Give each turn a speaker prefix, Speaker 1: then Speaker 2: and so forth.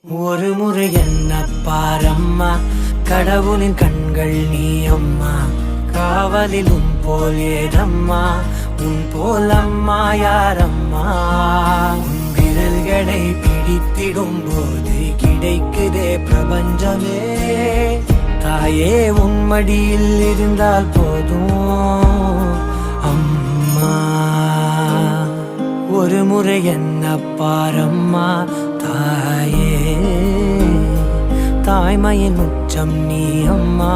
Speaker 1: ஒரு முறை என்ன பாரம்மா, கடவுளின் கண்கள் நீ அம்மா. காவலில் உன் போல் ஏதம்மா, உன் போல் அம்மா யாரம்மா. உன் விரல்களை பிடித்திடும் போது கிடைக்குதே பிரபஞ்சமே. தாயே உன் மடியில் இருந்தால் போதும் அம்மா. ஒரு முறை என்ன பாரம்மா தாயே, தாய்மையின் உச்சம் நீ அம்மா.